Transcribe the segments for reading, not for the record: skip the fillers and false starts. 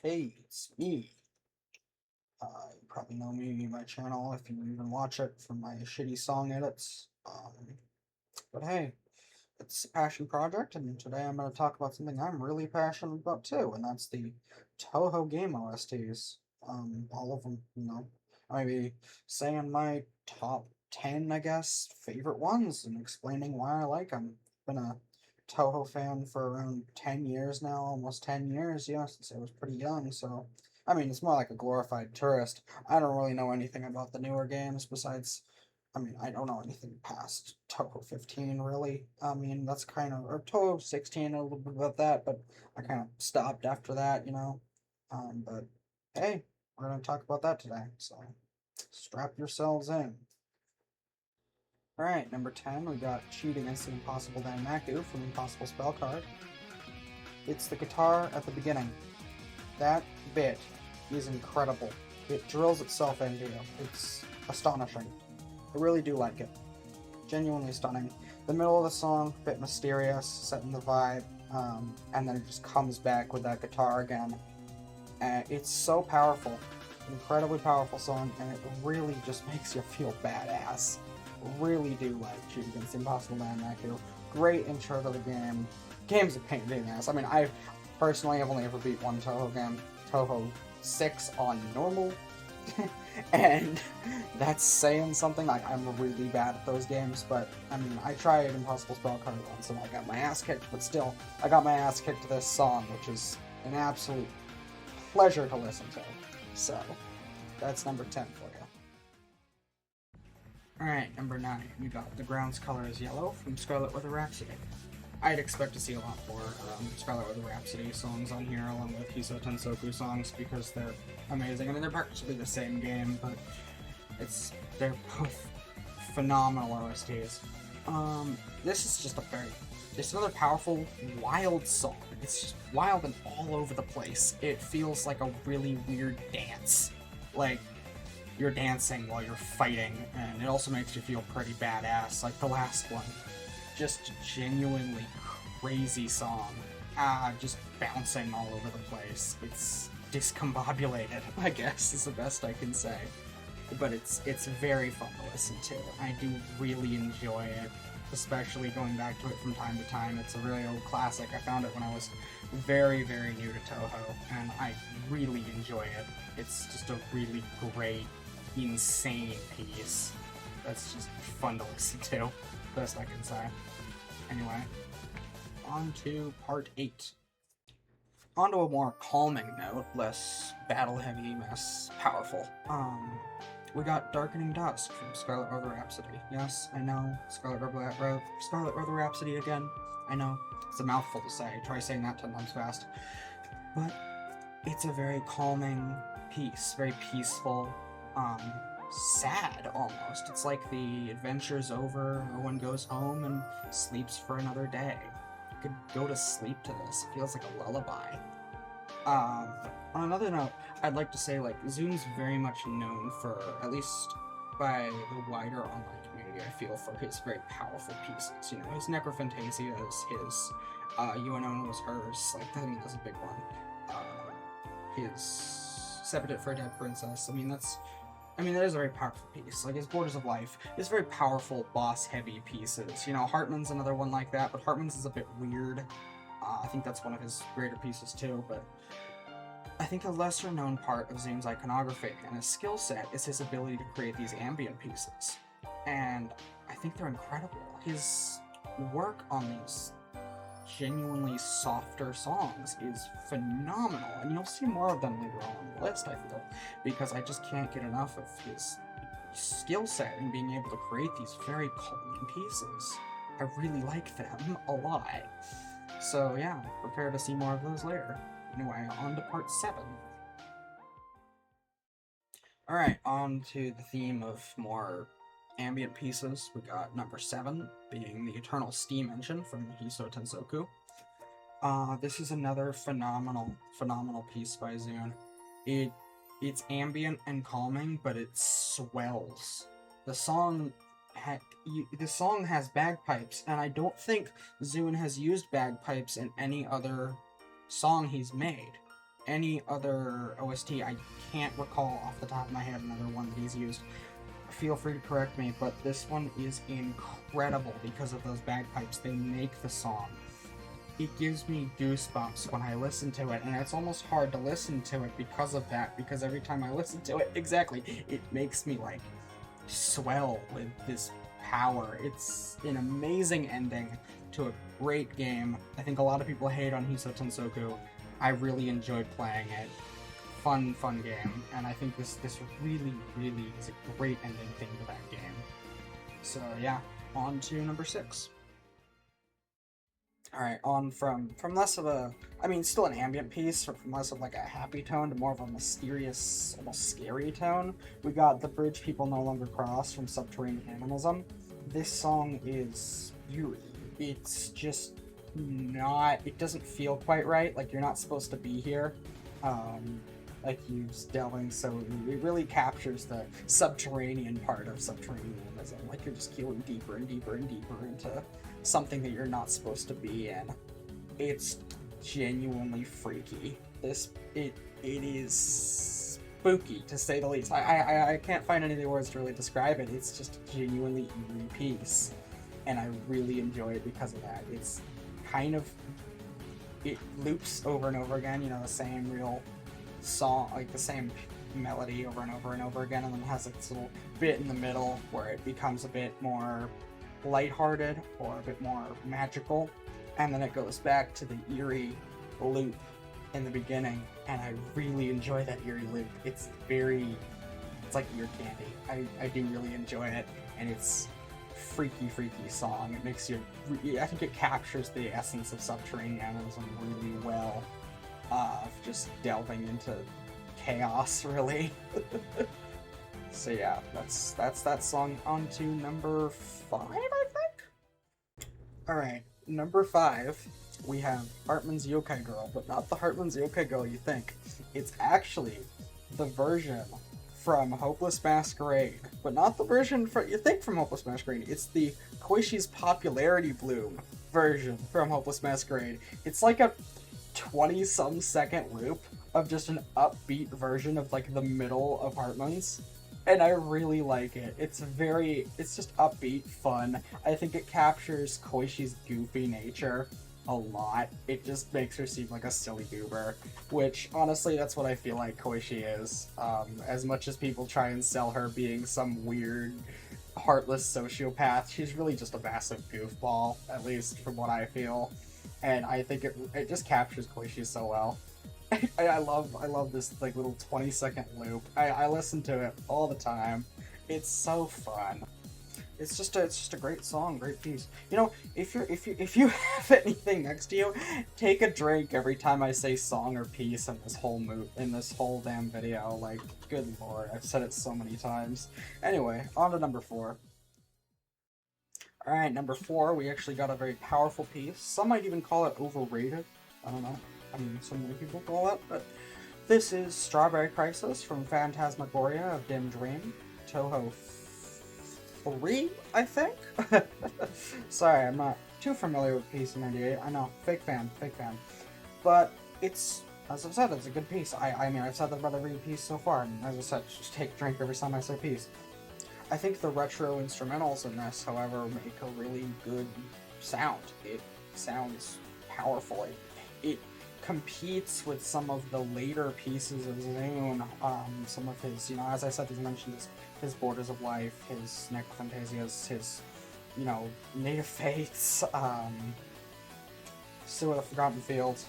Hey, it's me. You probably know me, my channel, if you even watch it from my shitty song edits. But hey, it's a passion project, and today I'm going to talk about something I'm really passionate about too, and that's the Touhou game OSTs. All of them, Maybe saying my top 10, I guess, favorite ones, and explaining why I like them. Been a Touhou fan for around 10 years now, almost 10 years, yeah, since I was pretty young, so. I mean, it's more like a glorified tourist. I don't really know anything about the newer games besides I don't know anything past Touhou 15, really. I mean, that's kind of, or Touhou 16, a little bit about that, but I kind of stopped after that. But hey, we're going to talk about that today, so strap yourselves in. Alright, number 10, we got Shoot Against the Impossible Danmaku from Impossible Spell Card. It's the guitar at the beginning. That bit is incredible. It drills itself into you. It's astonishing. I really do like it. Genuinely stunning. The middle of the song, a bit mysterious, setting the vibe, and then it just comes back with that guitar again. It's so powerful. Incredibly powerful song, and it really just makes you feel badass. Really do like Shoot Against the Impossible Man Maku. Great intro to the game. Game's a pain in the ass. I mean, I personally have only ever beat one Touhou game, Touhou 6 on normal, and that's saying something. Like, I'm really bad at those games, but I mean, I tried Impossible Spell Card once and I got my ass kicked, but still, I got my ass kicked to this song, which is an absolute pleasure to listen to. So, that's number 10 for you. Alright, number 9, we got The Ground's Color is Yellow from Scarlet Weather Rhapsody. I'd expect to see a lot more Scarlet Weather Rhapsody songs on here, along with Hiso Tensoku songs, because they're amazing. I mean, they're practically the same game, but they're both phenomenal OSTs. This is just it's another powerful, wild song. It's just wild and all over the place. It feels like a really weird dance. Like, you're dancing while you're fighting, and it also makes you feel pretty badass, like the last one. Just genuinely crazy song. Just bouncing all over the place. It's discombobulated, I guess, is the best I can say. But it's very fun to listen to. I do really enjoy it, especially going back to it from time to time. It's a really old classic. I found it when I was very, very new to Touhou, and I really enjoy it. It's just a really great, insane piece that's just fun to listen to. Best I can say. Anyway, on to part 8. On to a more calming note, less battle-heavy, less powerful. We got Darkening Dusk from Scarlet Weather Rhapsody. Yes, I know, Scarlet Weather Rhapsody again. I know, it's a mouthful to say. Try saying that 10 times fast. But it's a very calming piece, very peaceful, sad almost. It's like the adventure's over, everyone goes home and sleeps for another day. You could go to sleep to this. It feels like a lullaby. On another note, I'd like to say, like, ZUN's very much known for, at least by the wider online community, I feel, for his very powerful pieces. You know, his Necrophantasias, his UNO was hers, like, I think that's a big one. His Septet for a Dead Princess, that is a very powerful piece. Like, his Borders of Life is very powerful, boss-heavy pieces. You know, Hartman's another one like that, but Hartman's is a bit weird. I think that's one of his greater pieces too, but I think a lesser-known part of ZUN's iconography and his skill set is his ability to create these ambient pieces. And I think they're incredible. His work on these genuinely softer songs is phenomenal, and you'll see more of them later on the list, I feel, because I just can't get enough of his skill set in being able to create these very calming pieces. I really like them a lot. So yeah, prepare to see more of those later. Anyway, on to part 7. Alright, on to the theme of more ambient pieces. We got number 7, being the Eternal Steam Engine from Hiso Tensoku. This is another phenomenal piece by ZUN. It's ambient and calming, but it swells. The song has bagpipes, and I don't think ZUN has used bagpipes in any other song he's made. any other OST. I can't recall off the top of my head another one that he's used. Feel free to correct me, but this one is incredible because of those bagpipes. They make the song. It gives me goosebumps when I listen to it, and it's almost hard to listen to it because of that, because every time I listen to it, exactly, it makes me, like, swell with this power. It's an amazing ending to a great game. I think a lot of people hate on Hiso Tensoku. I really enjoyed playing it. Fun game, and I think this really is a great ending theme to that game. So yeah, on to number 6. Alright, on from less of a, I mean, still an ambient piece, from less of like a happy tone to more of a mysterious, almost scary tone. We got The Bridge People No Longer Cross from Subterranean Animism. This song is eerie. It's just not, it doesn't feel quite right, like you're not supposed to be here. Like he's delving, so it really captures the subterranean part of subterraneanism. Like you're just going deeper and deeper and deeper into something that you're not supposed to be in. It's genuinely freaky. It is spooky, to say the least. I can't find any other words to really describe it. It's just a genuinely eerie piece, and I really enjoy it because of that. It's kind of, it loops over and over again, you know, the same real song, like the same melody over and over and over again, and then it has its little bit in the middle where it becomes a bit more lighthearted or a bit more magical, and then it goes back to the eerie loop in the beginning, and I really enjoy that eerie loop. It's like ear candy. I do really enjoy it, and it's freaky song. It makes you, I think it captures the essence of subterranean animism really well. Just delving into chaos, really. So yeah, that's that song. On to number 5, I think? Alright, number 5, we have Hartman's Yokai Girl, but not the Hartman's Yokai Girl you think. It's actually the version from Hopeless Masquerade, but not the version you think from Hopeless Masquerade. It's the Koishi's Popularity Bloom version from Hopeless Masquerade. It's like a 20-some second loop of just an upbeat version of like the middle of Hartman's, and I really like it. It's just upbeat, fun. I think it captures Koishi's goofy nature a lot. It just makes her seem like a silly goober, which honestly that's what I feel like Koishi is. As much as people try and sell her being some weird heartless sociopath, she's really just a massive goofball, at least from what I feel. And I think it just captures Koishi so well. I love this like little 20-second loop. I listen to it all the time. It's so fun. It's just a great song, great piece. You know, if you have anything next to you, take a drink every time I say song or piece in this whole damn video. Like, good lord, I've said it so many times. Anyway, on to number 4. Alright, number 4, we actually got a very powerful piece. Some might even call it overrated. I don't know. I mean, so many people call that, but this is Strawberry Crisis from Phantasmagoria of Dim Dream, Touhou 3, I think? Sorry, I'm not too familiar with PC98. I know, fake fan. But it's, as I've said, it's a good piece. I mean, I've said that about every piece so far, and as I said, just take a drink every time I say piece. I think the retro instrumentals in this, however, make a really good sound. It sounds powerful. It competes with some of the later pieces of Zune, some of his, you know, as I said, he's mentioned his Borders of Life, his Necrophantasias, his, you know, Native Fates, Still of the Forgotten Fields,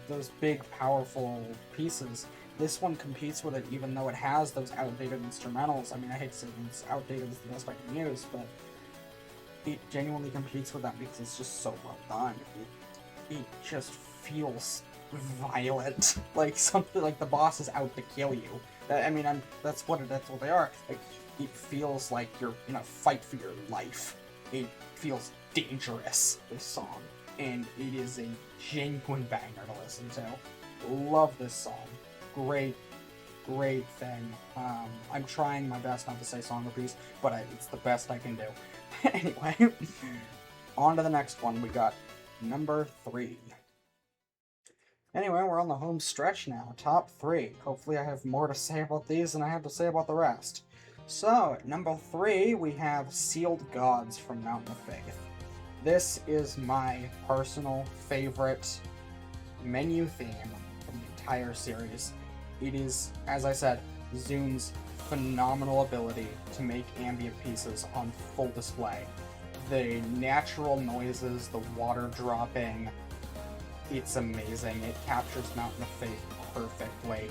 those big, powerful pieces. This one competes with it, even though it has those outdated instrumentals. I mean, I hate to say it's outdated is the best I can use, but it genuinely competes with that because it's just so well done. It just feels violent, like something like the boss is out to kill you. I mean, that's what they are. Like, it feels like you're in a fight for your life. It feels dangerous, this song, and it is a genuine banger to listen to. Love this song. Great thing. I'm trying my best not to say song or piece, but it's the best I can do. Anyway, on to the next one. We got number 3. Anyway, we're on the home stretch now. Top 3. Hopefully I have more to say about these than I have to say about the rest. So, at number 3, we have Sealed Gods from Mountain of Faith. This is my personal favorite menu theme from the entire series. It is, as I said, ZUN's phenomenal ability to make ambient pieces on full display. The natural noises, the water dropping, it's amazing. It captures Mountain of Faith perfectly.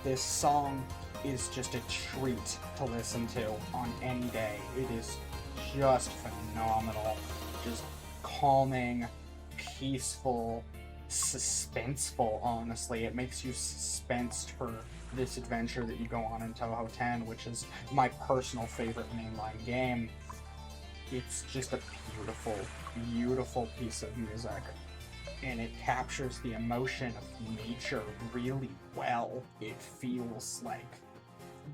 This song is just a treat to listen to on any day. It is just phenomenal. Just calming, peaceful, suspenseful, honestly. It makes you suspensed for this adventure that you go on in Touhou 10, which is my personal favorite mainline game. It's just a beautiful, beautiful piece of music. And it captures the emotion of nature really well. It feels like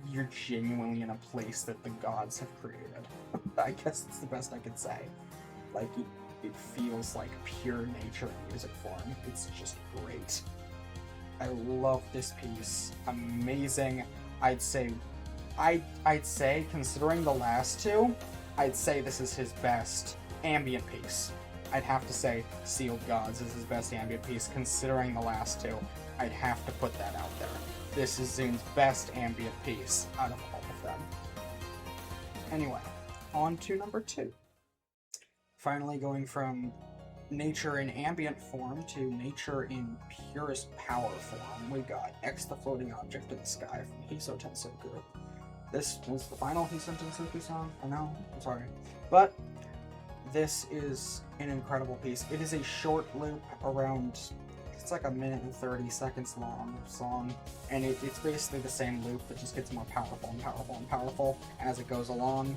you're genuinely in a place that the gods have created. I guess that's the best I could say. Like, it feels like pure nature in music form. It's just great. I love this piece. Amazing. I'd say, considering the last two, I'd say this is his best ambient piece. I'd have to say Sealed Gods is his best ambient piece, considering the last two. I'd have to put that out there. This is ZUN's best ambient piece out of all of them. Anyway, on to number 2. Finally going from nature in ambient form to nature in purest power form, we got X the Floating Object in the Sky from Hiso Tensoku. This was the final Hiso Tensoku song? I know, I'm sorry. But this is an incredible piece. It is a short loop around, it's like a minute and 30 seconds long song, and it's basically the same loop that just gets more powerful and powerful and powerful as it goes along.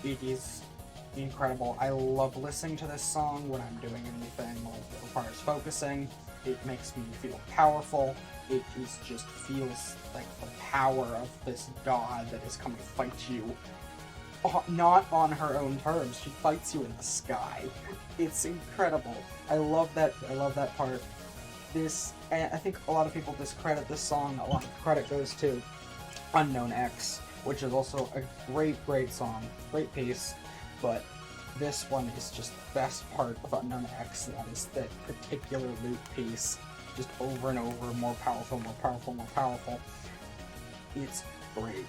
It is incredible. I love listening to this song when I'm doing anything that requires focusing. It makes me feel powerful. It just feels like the power of this god that has come to fight you. Not on her own terms. She fights you in the sky. It's incredible. I love that part. I think a lot of people discredit this song. A lot of credit goes to Unknown X, which is also a great song, great piece. But this one is just the best part of Unknown X. That is that particular loop piece, just over and over, more powerful, more powerful, more powerful. It's great.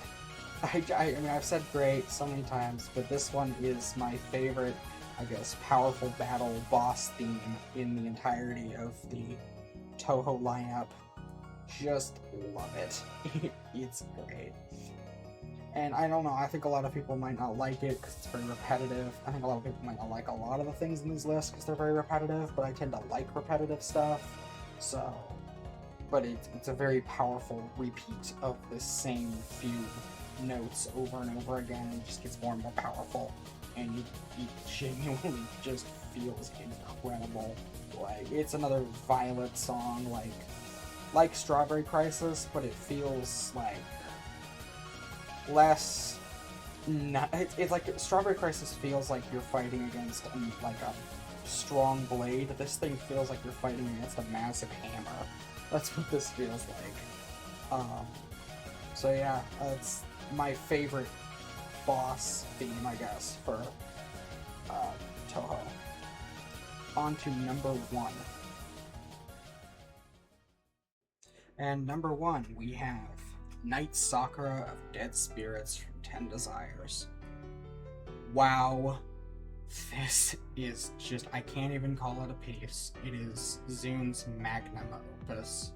I mean, I've said great so many times, but this one is my favorite, I guess, powerful battle boss theme in the entirety of the Touhou lineup. Just love it. It's great. And I don't know, I think a lot of people might not like it because it's very repetitive. I think a lot of people might not like a lot of the things in this list because they're very repetitive, but I tend to like repetitive stuff. So, but it's a very powerful repeat of the same few notes over and over again, and it just gets more and more powerful, and it genuinely just feels incredible. Like, it's another Violet song, like Strawberry Crisis, but it feels like less. It's like Strawberry Crisis feels like you're fighting against like a strong blade. This thing feels like you're fighting against a massive hammer. That's what this feels like. So yeah, it's my favorite boss theme, I guess, for Touhou. On to number 1. And number 1, we have Night Sakura of Dead Spirits from 10 Desires. Wow. This is just, I can't even call it a piece. It is ZUN's magnum opus.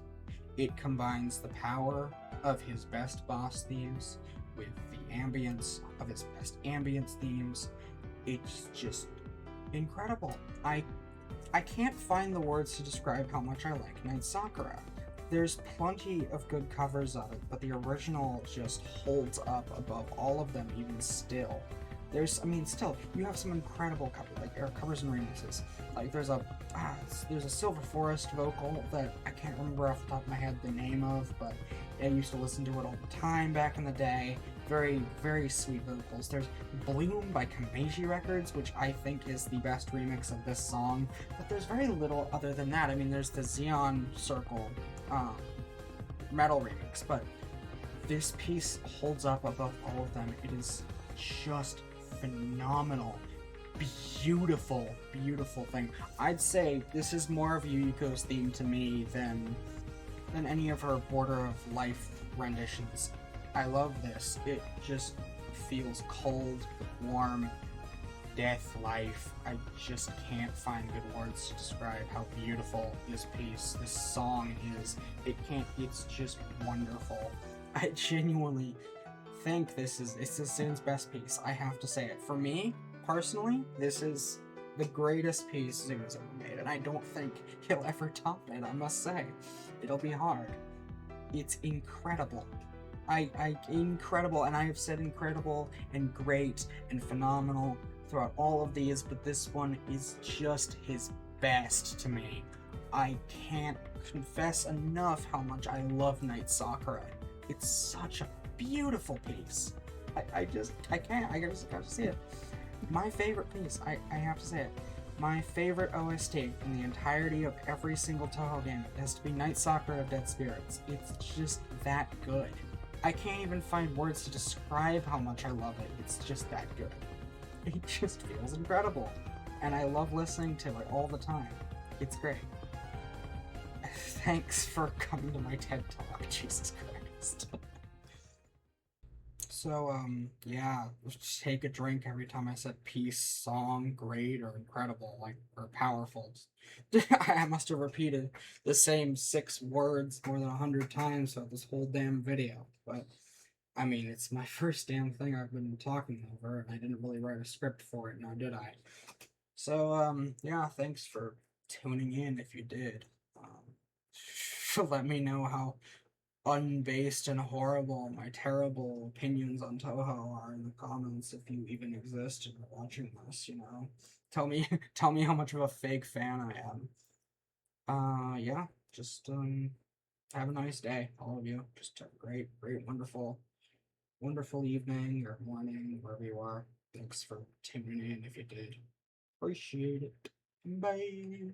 It combines the power of his best boss themes with the ambience of his best ambience themes. It's just incredible. I can't find the words to describe how much I like Night Sakura. There's plenty of good covers of it, but the original just holds up above all of them even still. Still, you have some incredible covers and remixes. Like, there's a Silver Forest vocal that I can't remember off the top of my head the name of, but I used to listen to it all the time back in the day. Very, very sweet vocals. There's Bloom by Kameji Records, which I think is the best remix of this song, but there's very little other than that. I mean, there's the Xeon Circle metal remix, but this piece holds up above all of them. It is just phenomenal. Beautiful, beautiful thing. I'd say this is more of Yuyuko's theme to me than any of her Border of Life renditions. I love this. It just feels cold, warm, death, life. I just can't find good words to describe how beautiful this piece, this song is. It's just wonderful. I genuinely think it's Seune's best piece. I have to say it. For me, personally, this is the greatest piece Seune's ever made, and I don't think he'll ever top it, I must say. It'll be hard. It's incredible. Incredible, and I have said incredible and great and phenomenal throughout all of these, but this one is just his best to me. I can't confess enough how much I love Night Sakura. It's such a beautiful piece. I just can't. I just have to see it. My favorite piece, I have to say it. My favorite OST in the entirety of every single Touhou game has to be Night Sakura of Dead Spirits. It's just that good. I can't even find words to describe how much I love it. It's just that good. It just feels incredible. And I love listening to it all the time. It's great. Thanks for coming to my TED Talk, Jesus Christ. So, yeah, let's take a drink every time I said peace, song, great, or incredible, or powerful. I must have repeated the same 6 words more than 100 times throughout this whole damn video. But, I mean, it's my first damn thing I've been talking over, and I didn't really write a script for it, now did I? So, yeah, thanks for tuning in if you did. Let me know how unbased and horrible my terrible opinions on Touhou are in the comments if you even exist and are watching this, you know. Tell me tell me how much of a fake fan I am. Yeah, just have a nice day, all of you. Just a great, wonderful, wonderful evening or morning, wherever you are. Thanks for tuning in if you did. Appreciate it. Bye.